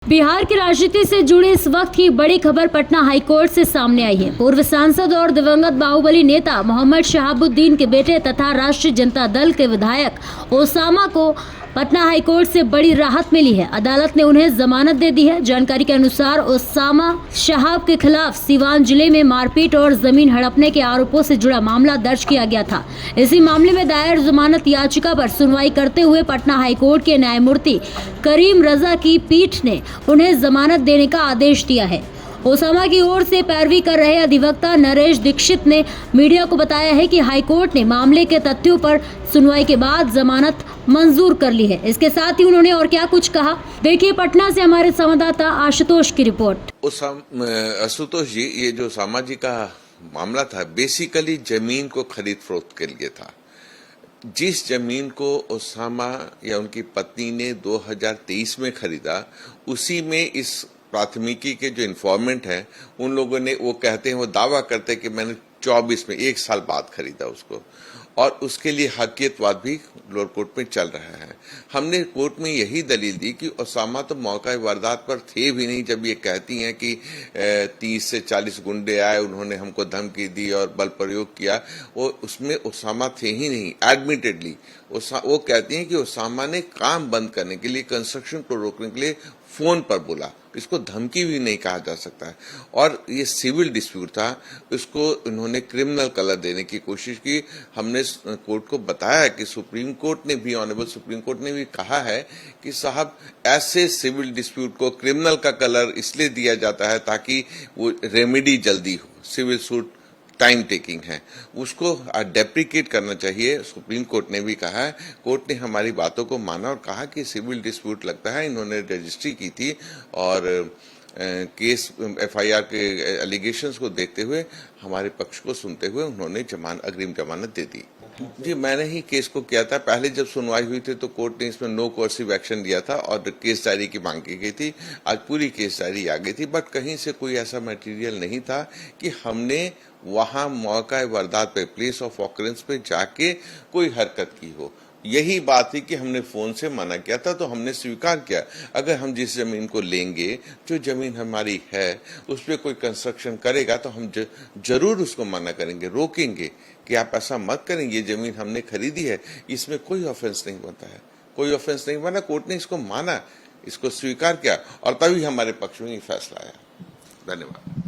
बिहार की राजनीति से जुड़ी इस वक्त की बड़ी खबर पटना हाईकोर्ट से सामने आई है। पूर्व सांसद और दिवंगत बाहुबली नेता मोहम्मद शहाबुद्दीन के बेटे तथा राष्ट्रीय जनता दल के विधायक ओसामा को पटना हाईकोर्ट से बड़ी राहत मिली है। अदालत ने उन्हें जमानत दे दी है। जानकारी के अनुसार ओसामा शहाब के खिलाफ सीवान जिले में मारपीट और जमीन हड़पने के आरोपों से जुड़ा मामला दर्ज किया गया था। इसी मामले में दायर जमानत याचिका पर सुनवाई करते हुए पटना हाईकोर्ट के न्यायमूर्ति करीम रजा की पीठ ने उन्हें जमानत देने का आदेश दिया है। ओसामा की ओर से पैरवी कर रहे अधिवक्ता नरेश दीक्षित ने मीडिया को बताया है कि हाईकोर्ट ने मामले के तथ्यों पर सुनवाई के बाद जमानत मंजूर कर ली है। इसके साथ ही उन्होंने और क्या कुछ कहा, देखिए पटना से हमारे संवाददाता आशुतोष की रिपोर्ट। आशुतोष जी, ये जो ओसामा जी का मामला था बेसिकली जमीन को खरीद फरोख्त के लिए था। जिस जमीन को ओसामा या उनकी पत्नी ने 2023 में खरीदा, उसी में इस प्राथमिकी के जो इन्फॉर्मेंट हैं उन लोगों ने, वो कहते हैं, वो दावा करते हैं कि मैंने 24 में 1 साल बाद खरीदा उसको, और उसके लिए हकीकतवाद भी लोअर कोर्ट में चल रहा है। हमने कोर्ट में यही दलील दी कि ओसामा तो मौका वारदात पर थे भी नहीं जब ये कहती हैं कि 30 से 40 गुंडे आए, उन्होंने हमको धमकी दी और बल प्रयोग किया। वो उसमें ओसामा थे ही नहीं। एडमिटेडली वो कहती हैं कि ओसामा ने काम बंद करने के लिए, कंस्ट्रक्शन को रोकने के लिए फोन पर बोला। इसको धमकी भी नहीं कहा जा सकता है। और ये सिविल डिस्प्यूट था, इसको इन्होंने क्रिमिनल कलर देने की कोशिश की। हमने कोर्ट को बताया कि सुप्रीम कोर्ट ने भी, ऑनरेबल सुप्रीम कोर्ट ने भी कहा है कि साहब, ऐसे सिविल डिस्प्यूट को क्रिमिनल का कलर इसलिए दिया जाता है ताकि वो रेमेडी जल्दी हो। सिविल सूट टाइम टेकिंग है, उसको डेप्रिकेट करना चाहिए। सुप्रीम कोर्ट ने भी कहा है। कोर्ट ने हमारी बातों को माना और कहा कि सिविल डिस्प्यूट लगता है। इन्होंने रजिस्ट्री की थी और केस एफआईआर के एलिगेशंस को देखते हुए, हमारे पक्ष को सुनते हुए उन्होंने अग्रिम जमानत दे दी। जी, मैंने ही केस को किया था। पहले जब सुनवाई हुई थी तो कोर्ट ने इसमें नो कोर्सिव एक्शन दिया था और केस डायरी की मांग की गई थी। आज पूरी केस डायरी आ गई थी, बट कहीं से कोई ऐसा मटेरियल नहीं था कि हमने वहां मौका वारदात पे, प्लेस ऑफ ऑकरेंस पे जाके कोई हरकत की हो। यही बात थी कि हमने फोन से मना किया था, तो हमने स्वीकार किया अगर हम जिस जमीन को लेंगे, जो जमीन हमारी है, उस पर कोई कंस्ट्रक्शन करेगा तो हम जरूर उसको मना करेंगे, रोकेंगे कि आप ऐसा मत करेंगे, ये जमीन हमने खरीदी है, इसमें कोई ऑफेंस नहीं बनता है, कोई ऑफेंस नहीं बना। कोर्ट ने इसको माना, इसको स्वीकार किया और तभी हमारे पक्ष में ये फैसला आया। धन्यवाद।